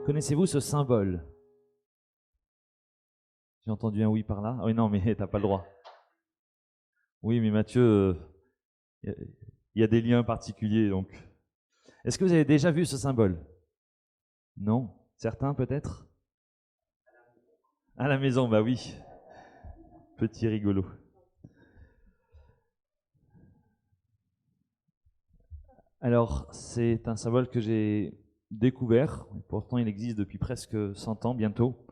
Connaissez-vous ce symbole? J'ai entendu un oui par là. Ah oui, non, mais t'as pas le droit. Oui, mais Mathieu, il y a des liens particuliers, donc. Est-ce que vous avez déjà vu ce symbole? Non? Certains peut-être? À la maison, bah oui. Petit rigolo. Alors, c'est un symbole que j'ai découvert, pourtant il existe depuis presque 100 ans bientôt,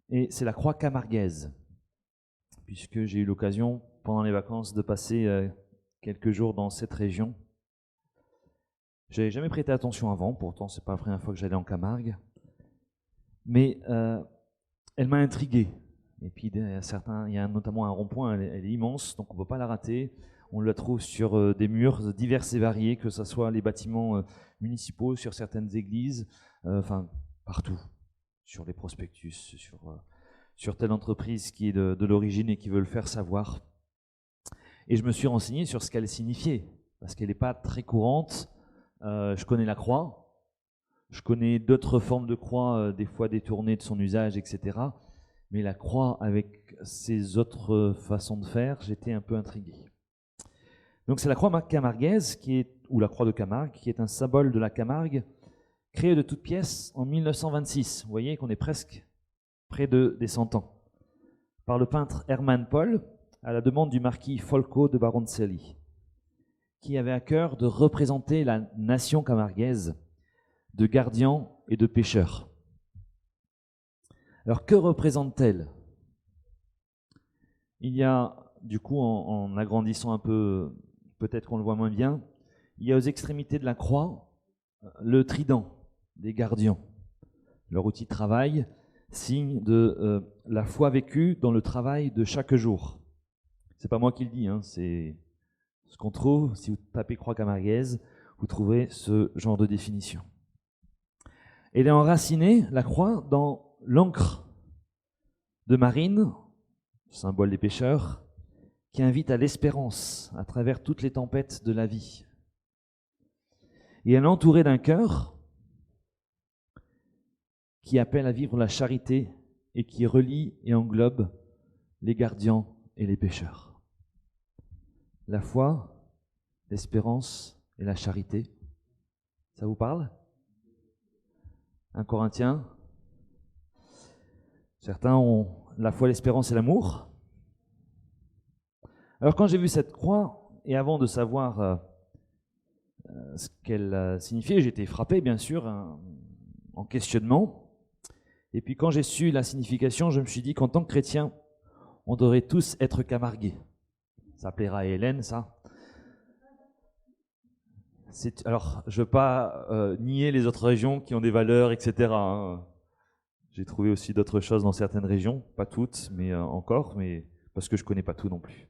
et c'est la croix camarguaise, puisque j'ai eu l'occasion pendant les vacances de passer quelques jours dans cette région. Je n'avais jamais prêté attention avant, pourtant c'est pas la première fois que j'allais en Camargue, mais elle m'a intrigué. Et puis il y a notamment un rond-point, elle est immense, donc on ne peut pas la rater. On la trouve sur des murs divers et variés, que ce soit les bâtiments municipaux, sur certaines églises, enfin partout, sur les prospectus, sur telle entreprise qui est de l'origine et qui veut le faire savoir. Et je me suis renseigné sur ce qu'elle signifiait, parce qu'elle n'est pas très courante. Je connais la croix, je connais d'autres formes de croix, des fois détournées de son usage, etc. Mais la croix avec ses autres façons de faire, j'étais un peu intrigué. Donc c'est la croix camarguaise, ou la croix de Camargue, qui est un symbole de la Camargue, créé de toutes pièces en 1926. Vous voyez qu'on est presque près des 100 ans. Par le peintre Hermann Pohl, à la demande du marquis Folco de Baroncelli, qui avait à cœur de représenter la nation camarguaise de gardiens et de pêcheurs. Alors que représente-t-elle? Il y a, du coup, en agrandissant un peu, peut-être qu'on le voit moins bien, il y a aux extrémités de la croix le trident des gardiens, leur outil de travail, signe de la foi vécue dans le travail de chaque jour. C'est pas moi qui le dis, hein, c'est ce qu'on trouve. Si vous tapez croix camarguaise, vous trouverez ce genre de définition. Elle est enracinée, la croix, dans l'ancre de marine, symbole des pêcheurs, qui invite à l'espérance à travers toutes les tempêtes de la vie. Et elle est entourée d'un cœur qui appelle à vivre la charité et qui relie et englobe les gardiens et les pêcheurs. La foi, l'espérance et la charité, ça vous parle? 1 Corinthiens. Certains ont la foi, l'espérance et l'amour. Alors quand j'ai vu cette croix, et avant de savoir ce qu'elle signifiait, j'étais frappé bien sûr, en questionnement. Et puis quand j'ai su la signification, je me suis dit qu'en tant que chrétien, on devrait tous être camarguais. Ça plaira à Hélène, ça. Alors, je ne veux pas nier les autres régions qui ont des valeurs, etc. hein. J'ai trouvé aussi d'autres choses dans certaines régions, pas toutes, mais encore, mais parce que je ne connais pas tout non plus.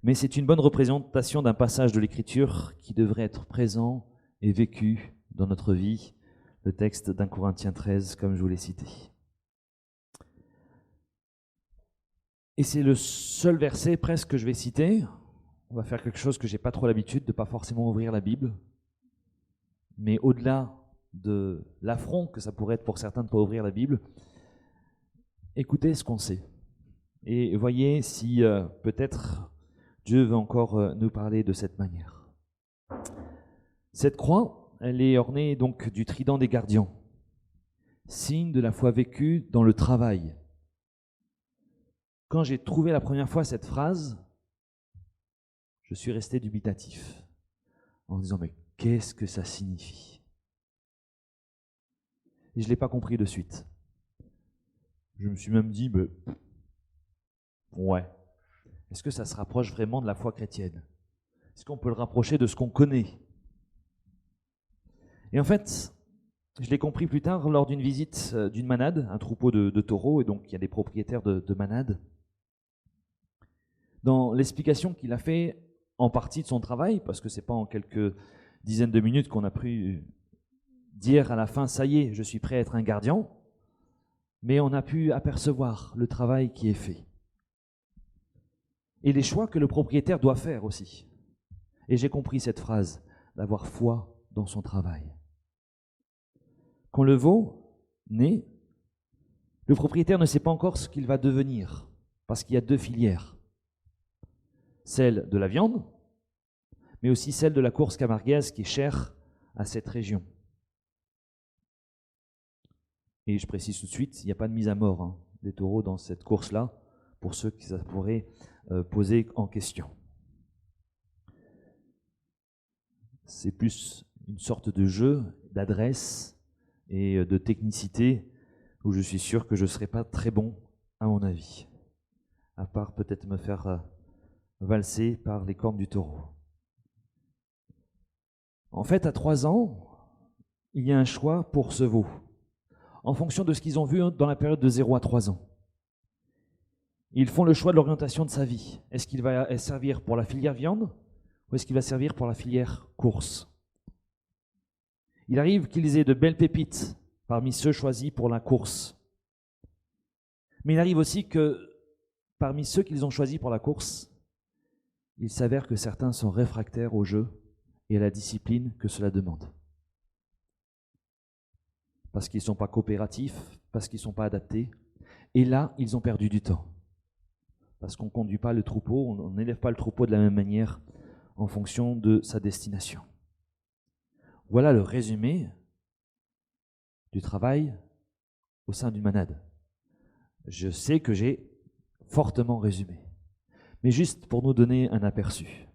Mais c'est une bonne représentation d'un passage de l'Écriture qui devrait être présent et vécu dans notre vie, le texte d'1 Corinthiens 13, comme je vous l'ai cité. Et c'est le seul verset presque que je vais citer. On va faire quelque chose que je n'ai pas trop l'habitude, de ne pas forcément ouvrir la Bible. Mais au-delà de l'affront que ça pourrait être pour certains de ne pas ouvrir la Bible, écoutez ce qu'on sait. Et voyez si peut-être Dieu veut encore nous parler de cette manière. Cette croix, elle est ornée donc du trident des gardiens, signe de la foi vécue dans le travail. Quand j'ai trouvé la première fois cette phrase, je suis resté dubitatif, en me disant, mais qu'est-ce que ça signifie? Et je ne l'ai pas compris de suite. Je me suis même dit, ouais, est-ce que ça se rapproche vraiment de la foi chrétienne? Est-ce qu'on peut le rapprocher de ce qu'on connaît? Et en fait, je l'ai compris plus tard lors d'une visite d'une manade, un troupeau de taureaux, et donc il y a des propriétaires de manades. Dans l'explication qu'il a fait en partie de son travail, parce que ce n'est pas en quelques dizaines de minutes qu'on a pu dire à la fin, ça y est, je suis prêt à être un gardien, mais on a pu apercevoir le travail qui est fait. Et les choix que le propriétaire doit faire aussi. Et j'ai compris cette phrase, d'avoir foi dans son travail. Quand le veau naît, le propriétaire ne sait pas encore ce qu'il va devenir, parce qu'il y a deux filières. Celle de la viande, mais aussi celle de la course camarguaise qui est chère à cette région. Et je précise tout de suite, il n'y a pas de mise à mort des taureaux dans cette course-là, pour ceux qui ça pourrait poser en question. C'est plus une sorte de jeu d'adresse et de technicité où je suis sûr que je ne serai pas très bon à mon avis, à part peut-être me faire valser par les cornes du taureau. En fait, à 3 ans, il y a un choix pour ce veau, en fonction de ce qu'ils ont vu dans la période de 0 à 3 ans. Ils font le choix de l'orientation de sa vie. Est-ce qu'il va servir pour la filière viande ou est-ce qu'il va servir pour la filière course? Il arrive qu'ils aient de belles pépites parmi ceux choisis pour la course. Mais il arrive aussi que parmi ceux qu'ils ont choisis pour la course, il s'avère que certains sont réfractaires au jeu et à la discipline que cela demande. Parce qu'ils ne sont pas coopératifs, parce qu'ils ne sont pas adaptés. Et là, ils ont perdu du temps. Parce qu'on ne conduit pas le troupeau, on n'élève pas le troupeau de la même manière en fonction de sa destination. Voilà le résumé du travail au sein d'une manade. Je sais que j'ai fortement résumé, mais juste pour nous donner un aperçu.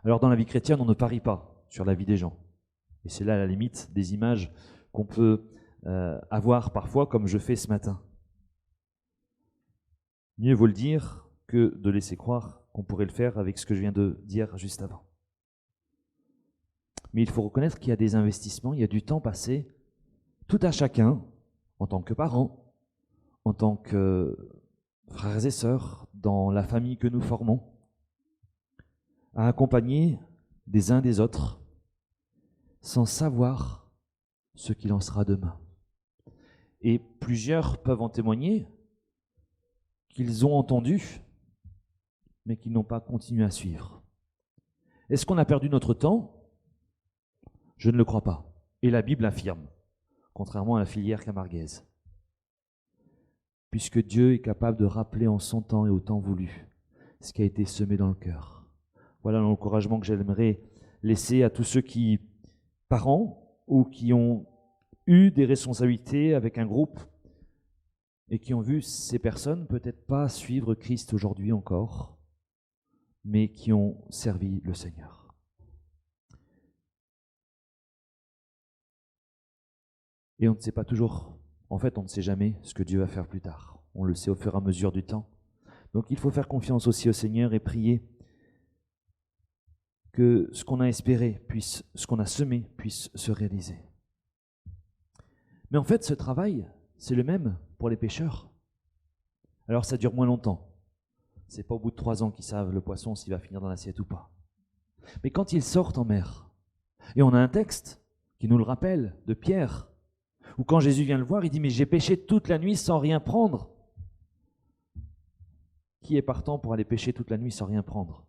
Alors dans la vie chrétienne, on ne parie pas sur la vie des gens. Et c'est là la limite des images qu'on peut avoir parfois, comme je fais ce matin. Mieux vaut le dire que de laisser croire qu'on pourrait le faire avec ce que je viens de dire juste avant. Mais il faut reconnaître qu'il y a des investissements, il y a du temps passé, tout à chacun, en tant que parents, en tant que frères et sœurs, dans la famille que nous formons, à accompagner des uns des autres, sans savoir ce qu'il en sera demain. Et plusieurs peuvent en témoigner qu'ils ont entendu, mais qu'ils n'ont pas continué à suivre. Est-ce qu'on a perdu notre temps? Je ne le crois pas. Et la Bible affirme, contrairement à la filière camarguaise. Puisque Dieu est capable de rappeler en son temps et au temps voulu ce qui a été semé dans le cœur. Voilà l'encouragement que j'aimerais laisser à tous ceux qui, parents, ou qui ont eu des responsabilités avec un groupe et qui ont vu ces personnes peut-être pas suivre Christ aujourd'hui encore, mais qui ont servi le Seigneur. Et on ne sait pas toujours, en fait on ne sait jamais ce que Dieu va faire plus tard. On le sait au fur et à mesure du temps. Donc il faut faire confiance aussi au Seigneur et prier que ce qu'on a espéré, ce qu'on a semé, puisse se réaliser. Mais en fait, ce travail, c'est le même pour les pêcheurs. Alors ça dure moins longtemps. C'est pas au bout de 3 ans qu'ils savent le poisson s'il va finir dans l'assiette ou pas. Mais quand ils sortent en mer, et on a un texte qui nous le rappelle, de Pierre, où quand Jésus vient le voir, il dit « Mais j'ai pêché toute la nuit sans rien prendre. » Qui est partant pour aller pêcher toute la nuit sans rien prendre?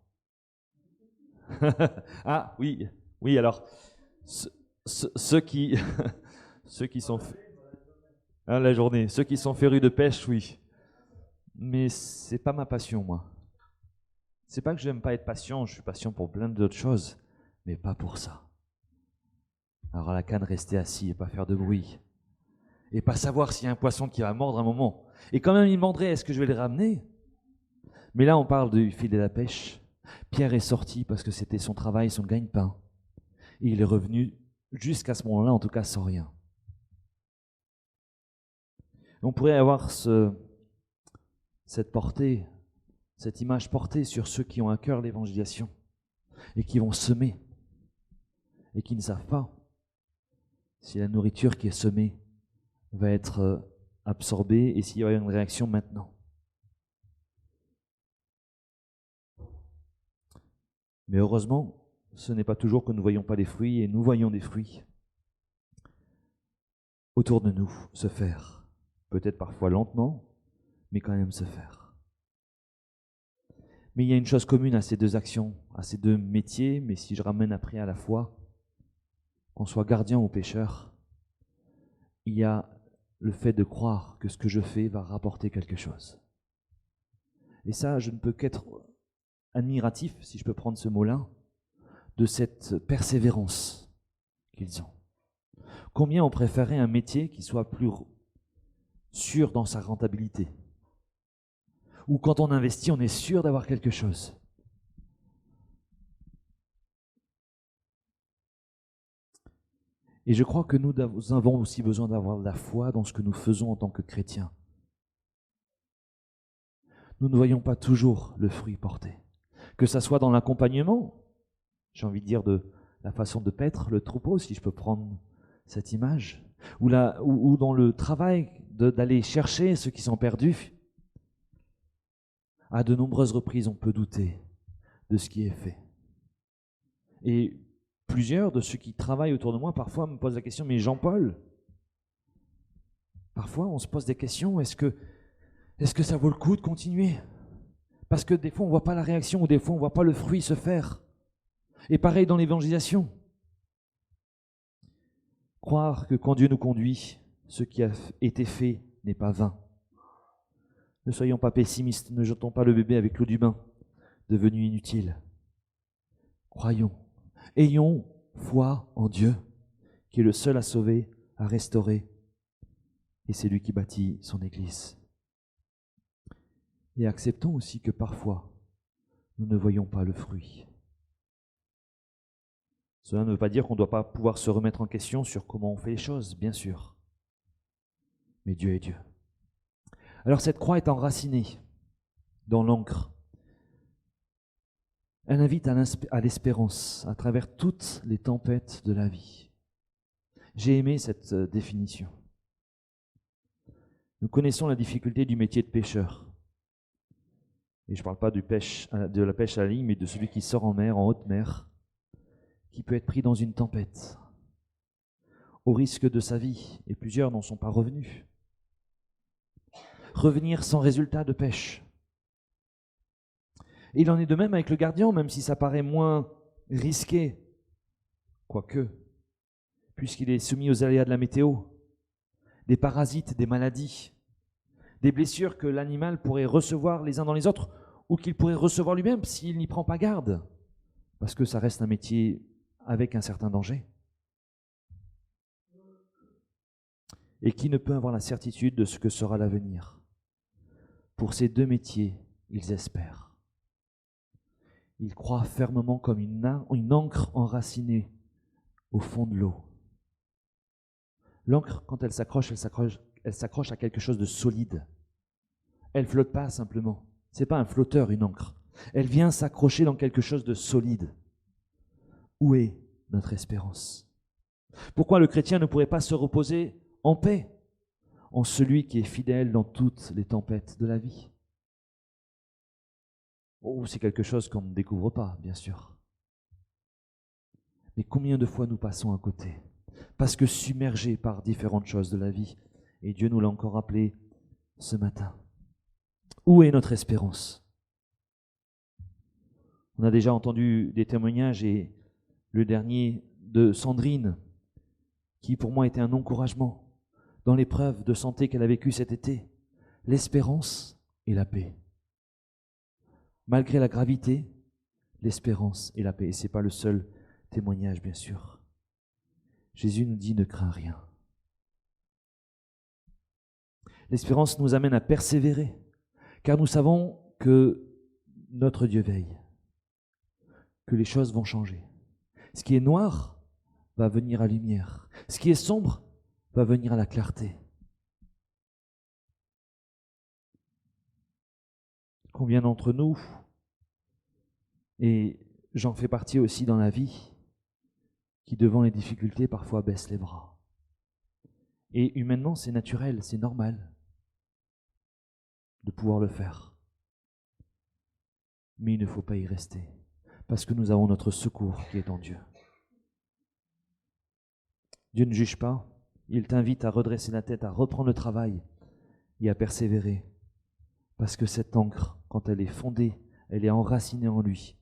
Ah oui, oui alors, ceux qui sont... la journée, ceux qui sont férus de pêche, oui. Mais c'est pas ma passion, moi. C'est pas que j'aime pas être patient, je suis patient pour plein d'autres choses, mais pas pour ça. Alors à la canne, rester assis et pas faire de bruit. Et pas savoir s'il y a un poisson qui va mordre un moment. Et quand même il mordrait, est-ce que je vais le ramener? Mais là on parle du fil de la pêche. Pierre est sorti parce que c'était son travail, son gagne-pain. Et il est revenu jusqu'à ce moment-là, en tout cas sans rien. On pourrait avoir cette portée, cette image portée sur ceux qui ont à cœur l'évangélisation et qui vont semer et qui ne savent pas si la nourriture qui est semée va être absorbée et s'il y aura une réaction maintenant. Mais heureusement, ce n'est pas toujours que nous ne voyons pas les fruits, et nous voyons des fruits autour de nous se faire, peut-être parfois lentement, mais quand même se faire. Mais il y a une chose commune à ces deux actions, à ces deux métiers, mais si je ramène après à la foi, qu'on soit gardien ou pêcheur, il y a le fait de croire que ce que je fais va rapporter quelque chose. Et ça, je ne peux qu'être admiratif, si je peux prendre ce mot-là, de cette persévérance qu'ils ont. Combien ont préféré un métier qui soit plus sûr dans sa rentabilité, ou quand on investit, on est sûr d'avoir quelque chose. Et je crois que nous avons aussi besoin d'avoir de la foi dans ce que nous faisons en tant que chrétiens. Nous ne voyons pas toujours le fruit porté. Que ça soit dans l'accompagnement, j'ai envie de dire de la façon de paître le troupeau, si je peux prendre cette image, ou dans le travail d'aller chercher ceux qui sont perdus. À de nombreuses reprises, on peut douter de ce qui est fait. Et plusieurs de ceux qui travaillent autour de moi, parfois me posent la question, mais Jean-Paul, parfois on se pose des questions, est-ce que ça vaut le coup de continuer? Parce que des fois on ne voit pas la réaction, ou des fois on ne voit pas le fruit se faire. Et pareil dans l'évangélisation. Croire que quand Dieu nous conduit, ce qui a été fait n'est pas vain. Ne soyons pas pessimistes, ne jetons pas le bébé avec l'eau du bain, devenu inutile. Croyons, ayons foi en Dieu, qui est le seul à sauver, à restaurer, et c'est lui qui bâtit son Église. Et acceptons aussi que parfois, nous ne voyons pas le fruit. Cela ne veut pas dire qu'on ne doit pas pouvoir se remettre en question sur comment on fait les choses, bien sûr. Mais Dieu est Dieu. Alors cette croix est enracinée dans l'encre. Elle invite à l'espérance à travers toutes les tempêtes de la vie. J'ai aimé cette définition. Nous connaissons la difficulté du métier de pêcheur. Et je ne parle pas de la pêche à la ligne, mais de celui qui sort en mer, en haute mer, qui peut être pris dans une tempête, au risque de sa vie, et plusieurs n'en sont pas revenus. Revenir sans résultat de pêche. Et il en est de même avec le gardien, même si ça paraît moins risqué, quoique, puisqu'il est soumis aux aléas de la météo, des parasites, des maladies, des blessures que l'animal pourrait recevoir les uns dans les autres, ou qu'il pourrait recevoir lui-même s'il n'y prend pas garde, parce que ça reste un métier avec un certain danger. Et qui ne peut avoir la certitude de ce que sera l'avenir? Pour ces deux métiers, ils espèrent. Ils croient fermement comme une ancre enracinée au fond de l'eau. L'ancre, quand elle s'accroche à quelque chose de solide. Elle ne flotte pas simplement. Ce n'est pas un flotteur, une ancre. Elle vient s'accrocher dans quelque chose de solide. Où est notre espérance? Pourquoi le chrétien ne pourrait pas se reposer en paix en celui qui est fidèle dans toutes les tempêtes de la vie? Oh, c'est quelque chose qu'on ne découvre pas, bien sûr. Mais combien de fois nous passons à côté, parce que submergés par différentes choses de la vie, et Dieu nous l'a encore rappelé ce matin. Où est notre espérance? On a déjà entendu des témoignages, et le dernier de Sandrine, qui pour moi était un encouragement dans l'épreuve de santé qu'elle a vécue cet été. L'espérance et la paix. Malgré la gravité, l'espérance et la paix. Et ce n'est pas le seul témoignage, bien sûr. Jésus nous dit: ne crains rien. L'espérance nous amène à persévérer, car nous savons que notre Dieu veille, que les choses vont changer. Ce qui est noir va venir à lumière. Ce qui est sombre va venir à la clarté. Combien d'entre nous, et j'en fais partie aussi dans la vie, qui devant les difficultés parfois baissent les bras. Et humainement, c'est naturel, c'est normal de pouvoir le faire. Mais il ne faut pas y rester, parce que nous avons notre secours qui est en Dieu. Dieu ne juge pas, il t'invite à redresser la tête, à reprendre le travail et à persévérer. Parce que cette ancre, quand elle est fondée, elle est enracinée en lui,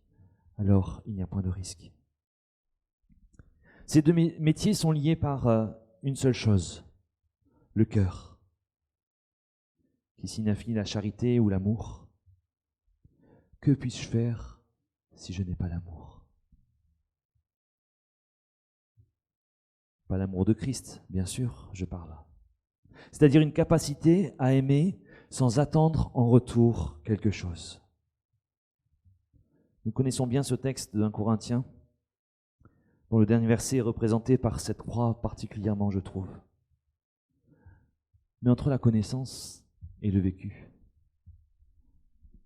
alors il n'y a point de risque. Ces deux métiers sont liés par une seule chose, le cœur, qui signifie la charité ou l'amour. Que puis-je faire si je n'ai pas l'amour? Pas l'amour de Christ, bien sûr, je parle. C'est-à-dire une capacité à aimer sans attendre en retour quelque chose. Nous connaissons bien ce texte de 1 Corinthiens, dont le dernier verset est représenté par cette croix particulièrement, je trouve. Mais entre la connaissance et le vécu,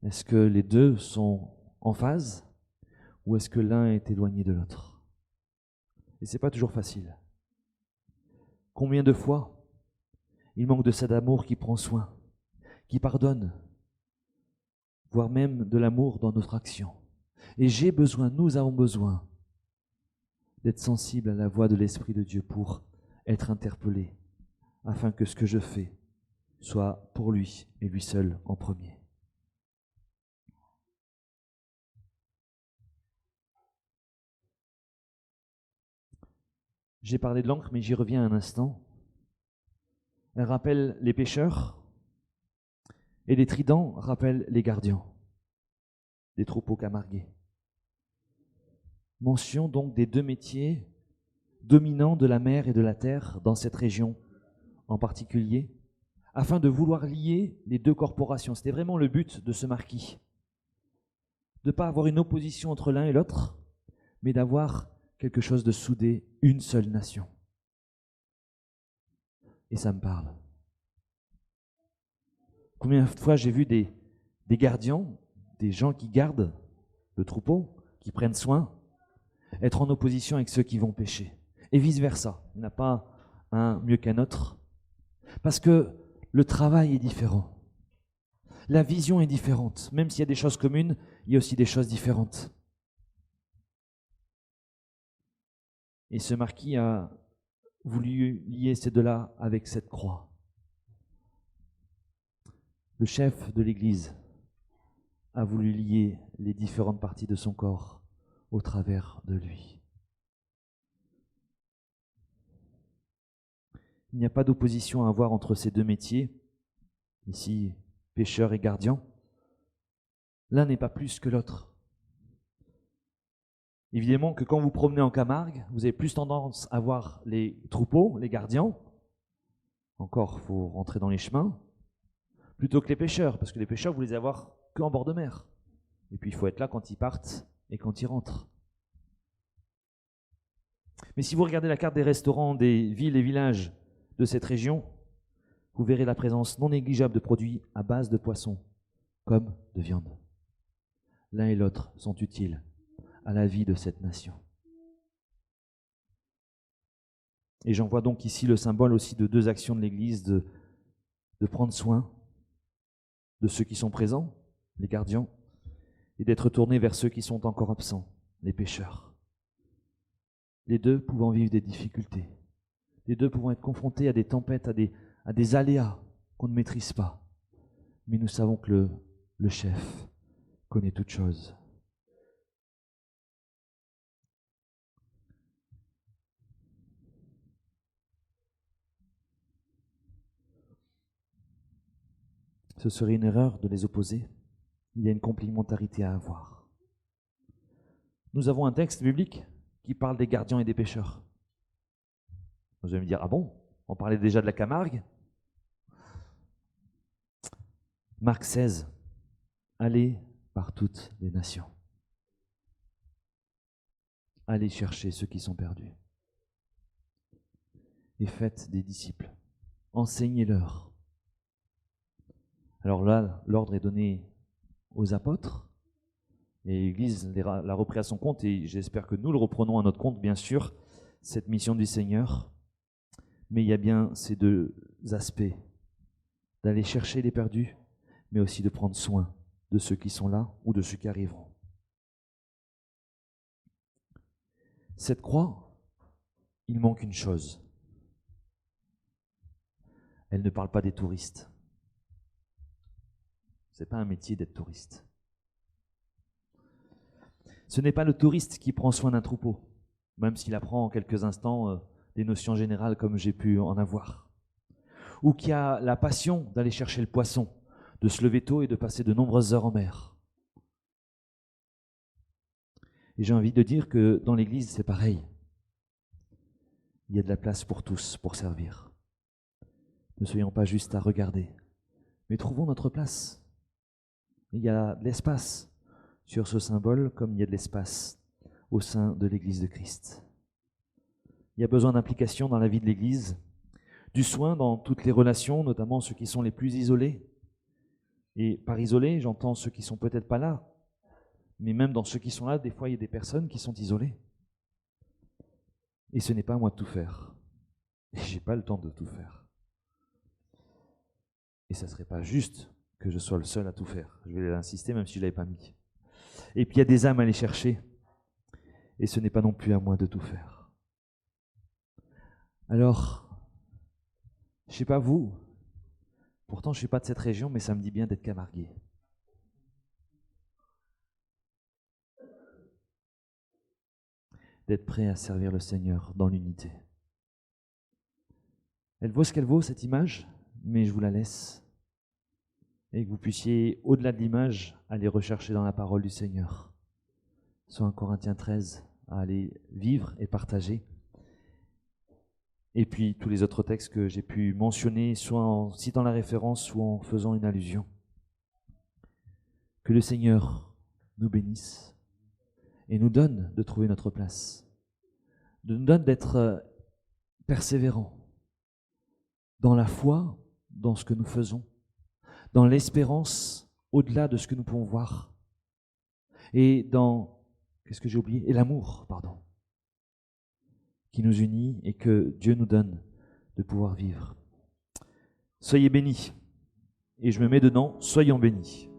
est-ce que les deux sont en phase ou est-ce que l'un est éloigné de l'autre? Et ce n'est pas toujours facile. Combien de fois il manque de cet amour qui prend soin, qui pardonne, voire même de l'amour dans notre action. Et j'ai besoin, nous avons besoin d'être sensibles à la voix de l'Esprit de Dieu pour être interpellés, afin que ce que je fais soit pour lui et lui seul en premier. J'ai parlé de l'encre, mais j'y reviens un instant. Elle rappelle les pêcheurs et les tridents rappellent les gardiens des troupeaux camarguais. Mention donc des deux métiers dominants de la mer et de la terre dans cette région en particulier, afin de vouloir lier les deux corporations. C'était vraiment le but de ce marquis, de ne pas avoir une opposition entre l'un et l'autre, mais d'avoir quelque chose de soudé, une seule nation. Et ça me parle. Combien de fois j'ai vu des gardiens, des gens qui gardent le troupeau, qui prennent soin, être en opposition avec ceux qui vont pêcher. Et vice-versa. Il n'y en a pas un mieux qu'un autre. Parce que le travail est différent. La vision est différente. Même s'il y a des choses communes, il y a aussi des choses différentes. Et ce marquis a voulu lier ces deux-là avec cette croix. Le chef de l'Église a voulu lier les différentes parties de son corps au travers de lui. Il n'y a pas d'opposition à avoir entre ces deux métiers, ici pêcheur et gardien. L'un n'est pas plus que l'autre. Évidemment que quand vous promenez en Camargue, vous avez plus tendance à voir les troupeaux, les gardiens. Encore, il faut rentrer dans les chemins. Plutôt que les pêcheurs, parce que les pêcheurs, vous les avez qu'en bord de mer. Et puis il faut être là quand ils partent et quand ils rentrent. Mais si vous regardez la carte des restaurants des villes et villages de cette région, vous verrez la présence non négligeable de produits à base de poissons comme de viande. L'un et l'autre sont utiles à la vie de cette nation. Et j'en vois donc ici le symbole aussi de deux actions de l'Église, de prendre soin de ceux qui sont présents, les gardiens, et d'être tourné vers ceux qui sont encore absents, les pêcheurs. Les deux pouvant vivre des difficultés, les deux pouvant être confrontés à des tempêtes, à des aléas qu'on ne maîtrise pas. Mais nous savons que le chef connaît toutes choses. Ce serait une erreur de les opposer. Il y a une complémentarité à avoir. Nous avons un texte biblique qui parle des gardiens et des pêcheurs. Vous allez me dire, ah bon, on parlait déjà de la Camargue? Marc 16, allez par toutes les nations. Allez chercher ceux qui sont perdus. Et faites des disciples. Enseignez-leur. Alors là, l'ordre est donné aux apôtres, et l'Église l'a repris à son compte, et j'espère que nous le reprenons à notre compte, bien sûr, cette mission du Seigneur. Mais il y a bien ces deux aspects, d'aller chercher les perdus, mais aussi de prendre soin de ceux qui sont là ou de ceux qui arriveront. Cette croix, il manque une chose. Elle ne parle pas des touristes. Ce n'est pas un métier d'être touriste. Ce n'est pas le touriste qui prend soin d'un troupeau, même s'il apprend en quelques instants des notions générales comme j'ai pu en avoir. ou qui a la passion d'aller chercher le poisson, de se lever tôt et de passer de nombreuses heures en mer. Et j'ai envie de dire que dans l'Église, c'est pareil. Il y a de la place pour tous, pour servir. Ne soyons pas juste à regarder, mais trouvons notre place. Il y a de l'espace sur ce symbole comme il y a de l'espace au sein de l'Église de Christ. Il y a besoin d'implication dans la vie de l'Église, du soin dans toutes les relations, notamment ceux qui sont les plus isolés. Et par isolés, j'entends ceux qui sont peut-être pas là, mais même dans ceux qui sont là, des fois il y a des personnes qui sont isolées. Et ce n'est pas à moi de tout faire. Et je n'ai pas le temps de tout faire. Et ça ne serait pas juste que je sois le seul à tout faire. Je vais l'insister même si je ne l'avais pas mis. Et puis il y a des âmes à aller chercher. Et ce n'est pas non plus à moi de tout faire. Alors, je ne sais pas vous, pourtant je ne suis pas de cette région, mais ça me dit bien d'être camarguais. D'être prêt à servir le Seigneur dans l'unité. Elle vaut ce qu'elle vaut, cette image, mais je vous la laisse. Et que vous puissiez, au-delà de l'image, aller rechercher dans la parole du Seigneur. Soit 1 Corinthiens 13, à aller vivre et partager. Et puis tous les autres textes que j'ai pu mentionner, soit en citant la référence, soit en faisant une allusion. Que le Seigneur nous bénisse et nous donne de trouver notre place. Nous donne d'être persévérants dans la foi, dans ce que nous faisons, dans l'espérance au-delà de ce que nous pouvons voir, et dans, qu'est-ce que j'ai oublié? Et l'amour, pardon, qui nous unit et que Dieu nous donne de pouvoir vivre. Soyez bénis, et je me mets dedans, soyons bénis.